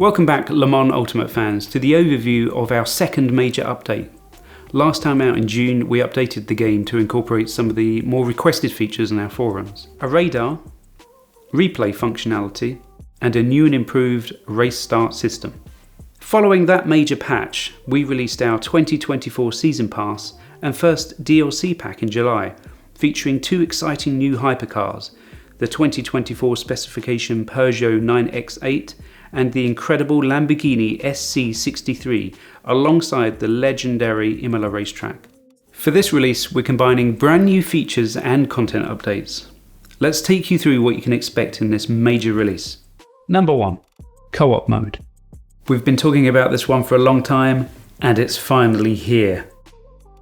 Welcome back, Le Mans Ultimate fans, to the overview of our second major update. Last time out in June, we updated the game to incorporate some of the more requested features in our forums. A radar, replay functionality, and a new and improved race start system. Following that major patch, we released our 2024 Season Pass and first DLC pack in July, featuring two exciting new hypercars, the 2024 specification Peugeot 9X8 and the incredible Lamborghini SC63 alongside the legendary Imola racetrack. For this release, we're combining brand new features and content updates. Let's take you through what you can expect in this major release. Number 1. Co-op mode. We've been talking about this one for a long time, and it's finally here.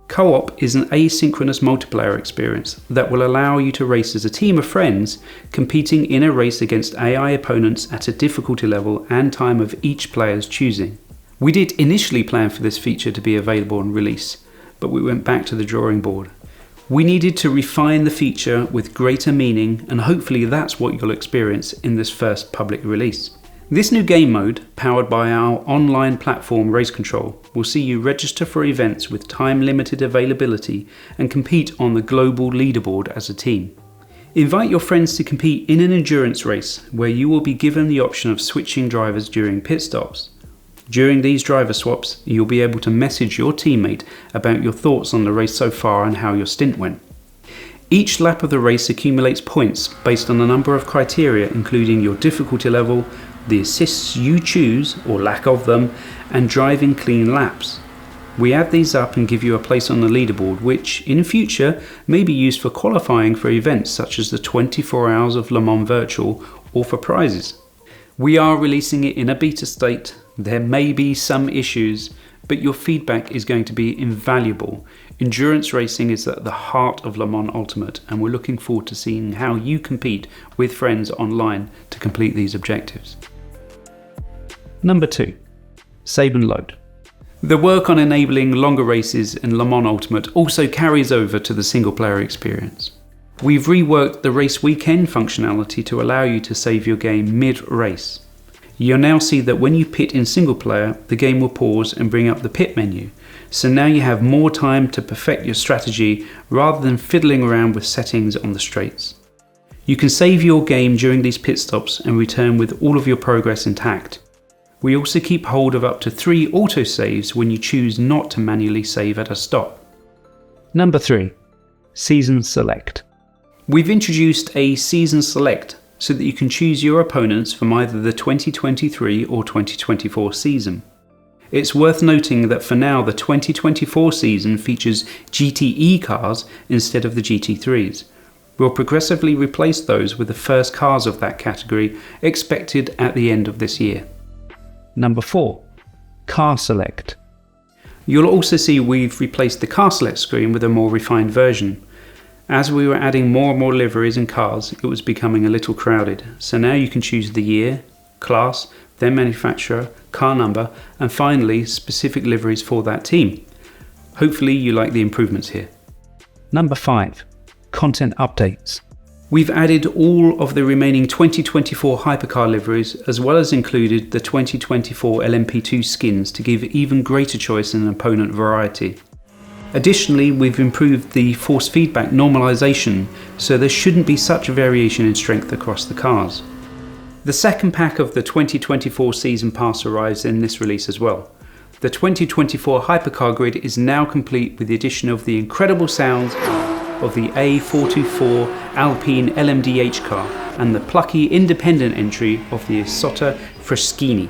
Co-op is an asynchronous multiplayer experience that will allow you to race as a team of friends, competing in a race against AI opponents at a difficulty level and time of each player's choosing. We did initially plan for this feature to be available on release, but we went back to the drawing board. We needed to refine the feature with greater meaning, and hopefully that's what you'll experience in this first public release. This new game mode, powered by our online platform Race Control, will see you register for events with time-limited availability and compete on the global leaderboard as a team. Invite your friends to compete in an endurance race where you will be given the option of switching drivers during pit stops. During these driver swaps, you'll be able to message your teammate about your thoughts on the race so far and how your stint went. Each lap of the race accumulates points based on a number of criteria, including your difficulty level, the assists you choose, or lack of them, and driving clean laps. We add these up and give you a place on the leaderboard, which, in future, may be used for qualifying for events such as the 24 Hours of Le Mans Virtual, or for prizes. We are releasing it in a beta state. There may be some issues, but your feedback is going to be invaluable. Endurance racing is at the heart of Le Mans Ultimate, and we're looking forward to seeing how you compete with friends online to complete these objectives. Number 2. Save and load. The work on enabling longer races in Le Mans Ultimate also carries over to the single player experience. We've reworked the race weekend functionality to allow you to save your game mid-race. You'll now see that when you pit in single player, the game will pause and bring up the pit menu. So now you have more time to perfect your strategy rather than fiddling around with settings on the straights. You can save your game during these pit stops and return with all of your progress intact. We also keep hold of up to 3 autosaves when you choose not to manually save at a stop. Number 3. Season Select. We've introduced a Season Select so that you can choose your opponents from either the 2023 or 2024 season. It's worth noting that for now the 2024 season features GTE cars instead of the GT3s. We'll progressively replace those with the first cars of that category, expected at the end of this year. Number 4. Car Select. You'll also see we've replaced the Car Select screen with a more refined version. As we were adding more and more liveries and cars, it was becoming a little crowded, so now you can choose the year, class, then manufacturer, car number, and finally specific liveries for that team. Hopefully you like the improvements here. Number 5. Content updates. We've added all of the remaining 2024 hypercar liveries, as well as included the 2024 LMP2 skins to give even greater choice and opponent variety. Additionally, we've improved the force feedback normalization, so there shouldn't be such a variation in strength across the cars. The second pack of the 2024 Season Pass arrives in this release as well. The 2024 hypercar grid is now complete with the addition of the incredible sounds of the A424 Alpine LMDH car and the plucky independent entry of the Isotta Freschini.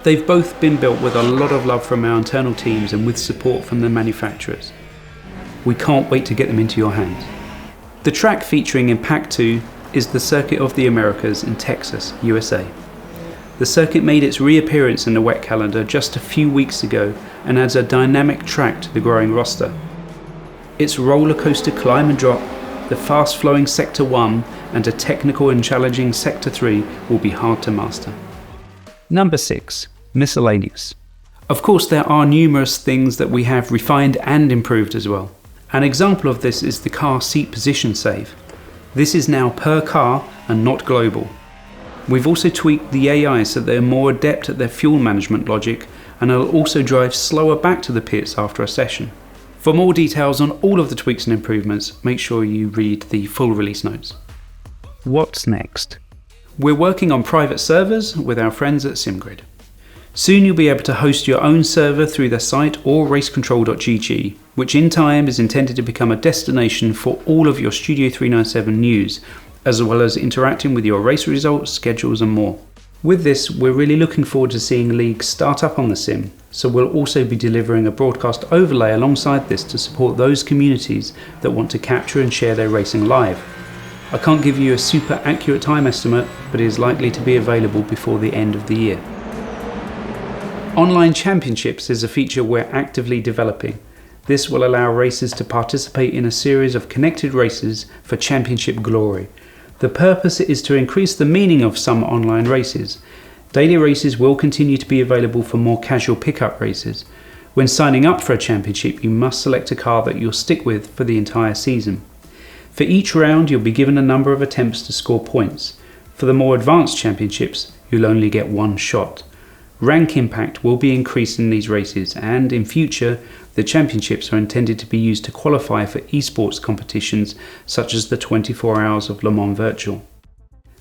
They've both been built with a lot of love from our internal teams and with support from the manufacturers. We can't wait to get them into your hands. The track featuring in Pack 2 is the Circuit of the Americas in Texas, USA. The circuit made its reappearance in the wet calendar just a few weeks ago and adds a dynamic track to the growing roster. Its roller coaster climb and drop, the fast flowing Sector 1 and a technical and challenging Sector 3 will be hard to master. Number 6. Miscellaneous. Of course, there are numerous things that we have refined and improved as well. An example of this is the car seat position save. This is now per car and not global. We've also tweaked the AI so they're more adept at their fuel management logic, and it'll also drive slower back to the pits after a session. For more details on all of the tweaks and improvements, make sure you read the full release notes. What's next? We're working on private servers with our friends at SimGrid. Soon you'll be able to host your own server through their site or racecontrol.gg, which in time is intended to become a destination for all of your Studio 397 news, as well as interacting with your race results, schedules and more. With this, we're really looking forward to seeing leagues start up on the sim, so we'll also be delivering a broadcast overlay alongside this to support those communities that want to capture and share their racing live. I can't give you a super accurate time estimate, but it is likely to be available before the end of the year. Online Championships is a feature we're actively developing. This will allow racers to participate in a series of connected races for championship glory. The purpose is to increase the meaning of some online races. Daily races will continue to be available for more casual pickup races. When signing up for a championship, you must select a car that you'll stick with for the entire season. For each round, you'll be given a number of attempts to score points. For the more advanced championships, you'll only get one shot. Rank impact will be increased in these races, and in future, the championships are intended to be used to qualify for esports competitions such as the 24 Hours of Le Mans Virtual.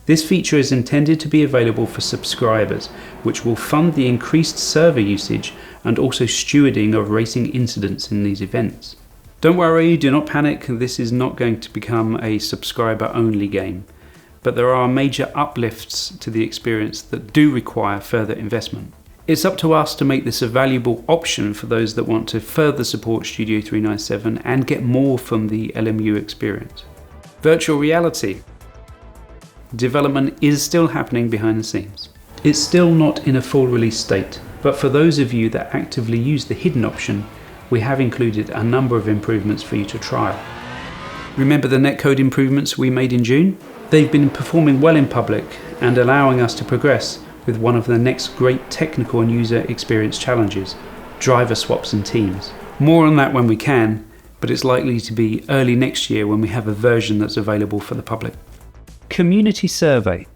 This feature is intended to be available for subscribers, which will fund the increased server usage and also stewarding of racing incidents in these events. Don't worry, do not panic, this is not going to become a subscriber-only game. But there are major uplifts to the experience that do require further investment. It's up to us to make this a valuable option for those that want to further support Studio 397 and get more from the LMU experience. Virtual reality. Development is still happening behind the scenes. It's still not in a full release state, but for those of you that actively use the hidden option, we have included a number of improvements for you to trial. Remember the netcode improvements we made in June? They've been performing well in public and allowing us to progress with one of the next great technical and user experience challenges, driver swaps and teams. More on that when we can, but it's likely to be early next year when we have a version that's available for the public. Community survey.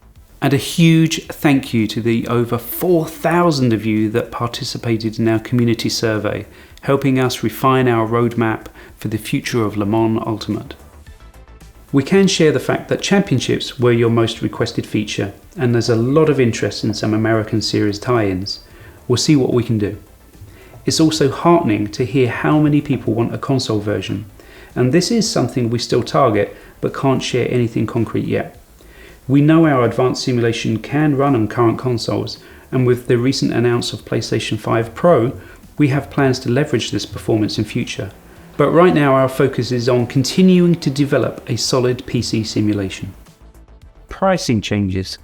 And a huge thank you to the over 4,000 of you that participated in our community survey, helping us refine our roadmap for the future of Le Mans Ultimate. We can share the fact that championships were your most requested feature, and there's a lot of interest in some American series tie-ins. We'll see what we can do. It's also heartening to hear how many people want a console version, and this is something we still target but can't share anything concrete yet. We know our advanced simulation can run on current consoles, and with the recent announce of PlayStation 5 Pro, we have plans to leverage this performance in future. But right now our focus is on continuing to develop a solid PC simulation. Pricing changes.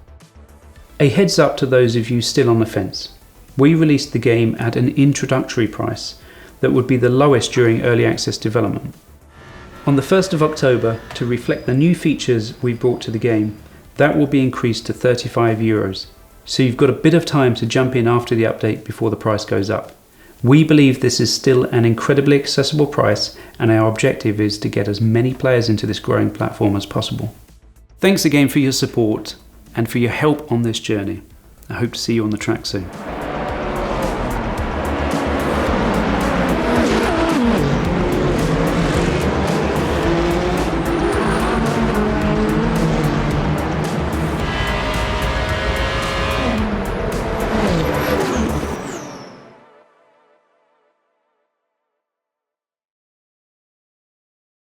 A heads up to those of you still on the fence. We released the game at an introductory price that would be the lowest during early access development. On the 1st of October, to reflect the new features we brought to the game, that will be increased to €35. So you've got a bit of time to jump in after the update before the price goes up. We believe this is still an incredibly accessible price, and our objective is to get as many players into this growing platform as possible. Thanks again for your support and for your help on this journey. I hope to see you on the track soon.